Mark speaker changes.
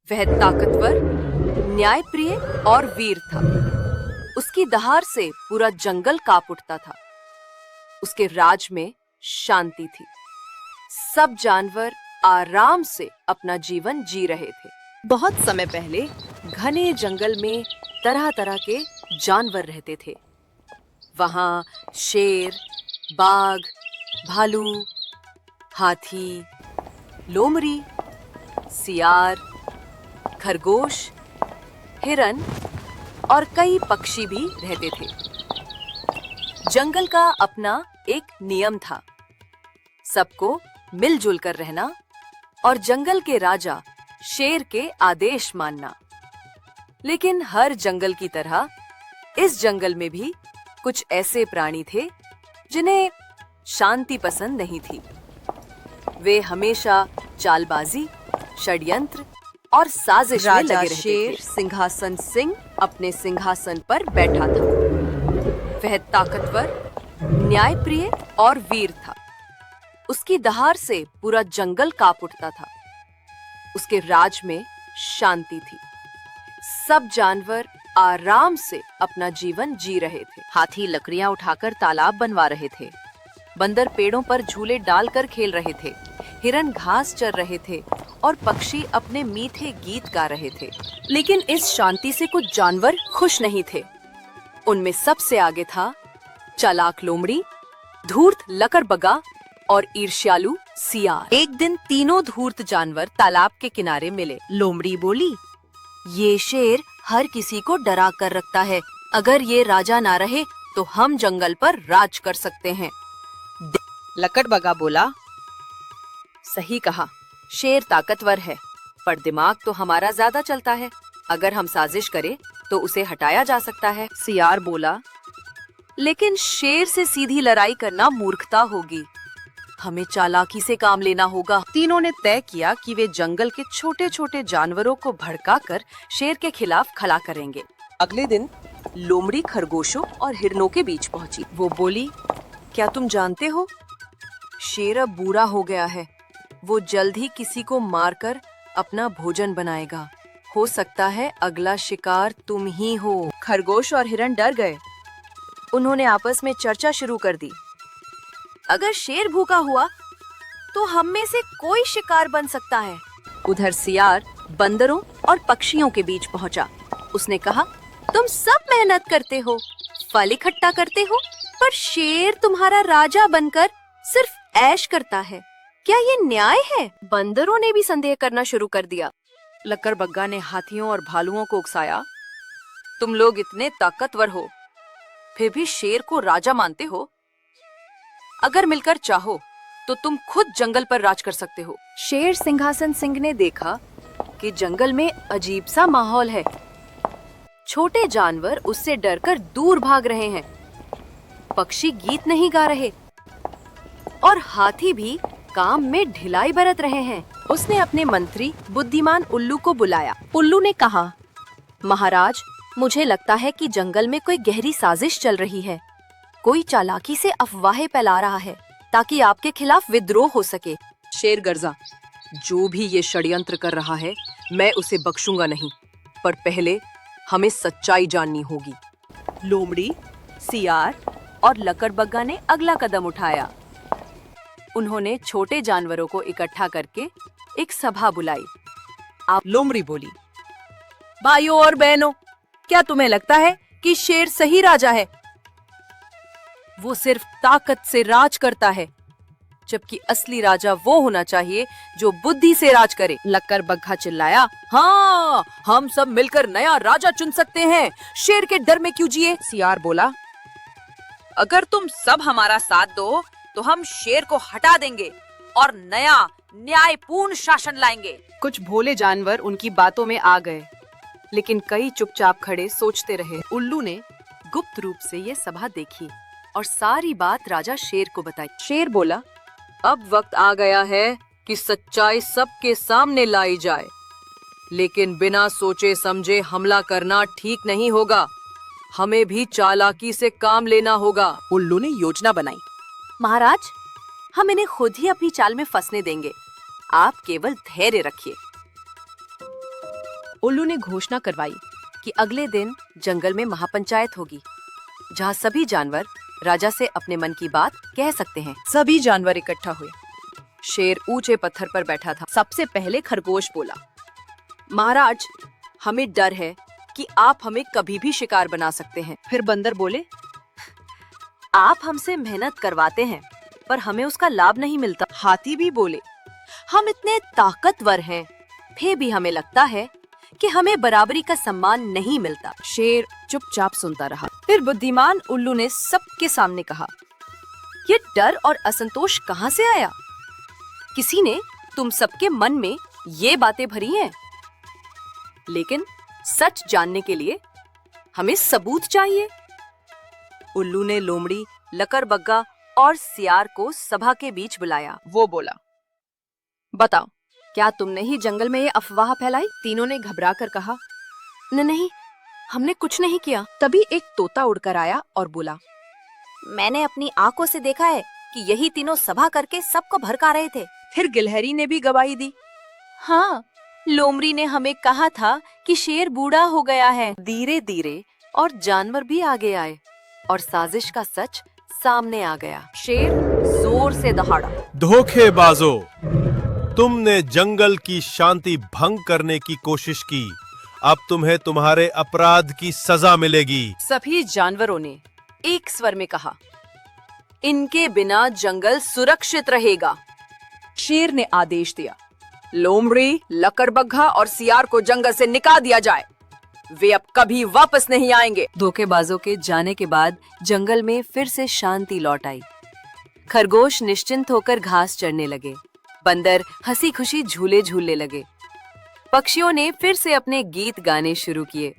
Speaker 1: वह ताकतवर, न्यायप्रिय और वीर था। उसकी दहाड़ से पूरा जंगल कांप उठता था। उसके राज में शांति थी। सब जानवर आराम से अपना जीवन जी रहे थे। बहुत समय पहले घने जंगल में तरह तरह के जानवर रहते थे। वहां शेर, बाघ, भालू, हाथी, लोमड़ी, सियार, खरगोश, हिरन और कई पक्षी भी रहते थे। जंगल का अपना एक नियम था, सबको मिलजुल कर रहना और जंगल के राजा शेर के आदेश मानना। लेकिन हर जंगल की तरह इस जंगल में भी कुछ ऐसे प्राणी थे जिन्हें शांति पसंद नहीं थी। वे हमेशा चालबाजी, षड्यंत्र और साजिश में लगे रहते थे। शेर सिंहासन सिंह अपने सिंहासन पर बैठा था। वह ताकतवर, न्यायप्रिय और वीर था। उसकी दहाड़ से पूरा जंगल कांप उठता था। उसके राज में शांति थी। सब जानवर आराम से अपना जीवन जी रहे थे। हाथी लकड़ियां उठाकर तालाब बनवा रहे थे। बंदर पेड़ों पर झूले डालकर खेल रहे थे। हिरन घास चर रहे थे और पक्षी अपने मीठे गीत गा रहे थे। लेकिन इस शांति से कुछ जानवर खुश नहीं थे। उनमें सबसे आगे था चालाक लोमड़ी, धूर्त लकड़बग्गा और ईर्ष्यालु सियार। एक दिन तीनों धूर्त जानवर तालाब के किनारे मिले। लोमड़ी बोली, ये शेर हर किसी को डरा कर रखता है। अगर ये राजा ना रहे तो हम जंगल पर राज कर सकते हैं। लकड़बग्गा बोला, सही कहा, शेर ताकतवर है, पर दिमाग तो हमारा ज्यादा चलता है। अगर हम साजिश करें तो उसे हटाया जा सकता है। सियार बोला, लेकिन शेर से सीधी लड़ाई करना मूर्खता होगी। हमें चालाकी से काम लेना होगा। तीनों ने तय किया कि वे जंगल के छोटे छोटे जानवरों को भड़काकर शेर के खिलाफ खड़ा करेंगे। अगले दिन लोमड़ी खरगोशों और हिरनों के बीच पहुंची। वो बोली, क्या तुम जानते हो, शेर अब बूढ़ा हो गया है। वो जल्द ही किसी को मारकर अपना भोजन बनाएगा। हो सकता है अगला शिकार तुम ही हो। खरगोश और हिरन डर गए। उन्होंने आपस में चर्चा शुरू कर दी। अगर शेर भूखा हुआ तो हम में से कोई शिकार बन सकता है। उधर सियार बंदरों और पक्षियों के बीच पहुंचा। उसने कहा, तुम सब मेहनत करते हो, फल इकट्ठा करते हो, पर शेर तुम्हारा राजा बनकर सिर्फ ऐश करता है। क्या ये न्याय है? बंदरों ने भी संदेह करना शुरू कर दिया। लकड़बग्गा ने हाथियों और भालुओं को उकसाया, तुम लोग इतने ताकतवर हो, फिर भी शेर को राजा मानते हो। अगर मिलकर चाहो तो तुम खुद जंगल पर राज कर सकते हो। शेर सिंहासन सिंह ने देखा कि जंगल में अजीब सा माहौल है। छोटे जानवर उससे डरकर दूर भाग रहे हैं। पक्षी गीत नहीं गा रहे और हाथी भी काम में ढिलाई बरत रहे हैं। उसने अपने मंत्री बुद्धिमान उल्लू को बुलाया। उल्लू ने कहा, महाराज, मुझे लगता है कि जंगल में कोई गहरी साजिश चल रही है। कोई चालाकी से अफवाहें फैला रहा है ताकि आपके खिलाफ विद्रोह हो सके। शेर गर्जा, जो भी ये षड्यंत्र कर रहा है मैं उसे बख्शूंगा नहीं, पर पहले हमें सच्चाई जाननी होगी। लोमड़ी, सियार और लकड़बग्गा ने अगला कदम उठाया। उन्होंने छोटे जानवरों को इकट्ठा करके एक सभा बुलाई। लोमड़ी बोली, भाइयों और बहनों, क्या तुम्हें लगता है कि शेर सही राजा है? वो सिर्फ ताकत से राज करता है, जबकि असली राजा वो होना चाहिए जो बुद्धि से राज करे। लकड़बग्गा चिल्लाया, हाँ, हम सब मिलकर नया राजा चुन सकते हैं। शेर के डर में क्यों जिए? सियार बोला, अगर तुम सब हमारा साथ दो तो हम शेर को हटा देंगे और नया न्यायपूर्ण शासन लाएंगे। कुछ भोले जानवर उनकी बातों में आ गए, लेकिन कई चुपचाप खड़े सोचते रहे। उल्लू ने गुप्त रूप से ये सभा देखी और सारी बात राजा शेर को बताई। शेर बोला, अब वक्त आ गया है कि सच्चाई सबके सामने लाई जाए, लेकिन बिना सोचे समझे हमला करना ठीक नहीं होगा। हमें भी चालाकी से काम लेना होगा। उल्लू ने योजना बनाई। महाराज, हम इन्हें खुद ही अपनी चाल में फंसने देंगे। आप केवल धैर्य रखिए। उल्लू ने घोषणा करवाई कि अगले दिन जंगल में महापंचायत होगी, जहाँ सभी जानवर राजा से अपने मन की बात कह सकते हैं।
Speaker 2: सभी जानवर इकट्ठा हुए।
Speaker 1: शेर ऊंचे पत्थर पर बैठा था। सबसे पहले खरगोश बोला, महाराज, हमें डर है कि आप हमें कभी भी शिकार बना सकते हैं।
Speaker 2: फिर बंदर बोले,
Speaker 1: आप हमसे मेहनत करवाते हैं पर हमें उसका लाभ नहीं मिलता। हाथी भी बोले, हम इतने ताकतवर हैं, फिर भी हमें लगता है कि हमें बराबरी का सम्मान नहीं मिलता। शेर चुपचाप सुनता रहा। फिर बुद्धिमान उल्लू ने सबके सामने कहा, ये डर और असंतोष कहाँ से आया? किसी ने तुम सबके मन में ये बातें भरी हैं। लेकिन सच जानने के लिए हमें सबूत चाहिए। उल्लू ने लोमड़ी, लकड़बग्गा और सियार को सभा के बीच बुलाया।
Speaker 2: वो बोला,
Speaker 1: बताओ, क्या तुमने ही जंगल में ये अफवाह फैलाई? तीनों ने घबरा कर कहा, नहीं, हमने कुछ नहीं किया। तभी एक तोता उड़कर आया और बोला, मैंने अपनी आंखों से देखा है कि यही तीनों सभा करके सबको भड़का रहे थे।
Speaker 2: फिर गिलहरी ने भी गवाही दी,
Speaker 1: हाँ, लोमड़ी ने हमें कहा था कि शेर बूढ़ा हो गया है। धीरे धीरे और जानवर भी आगे आए और साजिश का सच सामने आ गया। शेर जोर से दहाड़ा,
Speaker 3: धोखेबाजों, तुमने जंगल की शांति भंग करने की कोशिश की। अब तुम्हें तुम्हारे अपराध की सजा मिलेगी।
Speaker 1: सभी जानवरों ने एक स्वर में कहा, इनके बिना जंगल सुरक्षित रहेगा।
Speaker 2: शेर ने आदेश दिया,
Speaker 1: लोमड़ी, लकड़बग्घा और सियार को जंगल से निकाल दिया जाए। वे अब कभी वापस नहीं आएंगे। धोखेबाजों के जाने के बाद जंगल में फिर से शांति लौट आई। खरगोश निश्चिंत होकर घास चरने लगे। बंदर हंसी खुशी झूले झूलने लगे। पक्षियों ने फिर से अपने गीत गाने शुरू किए।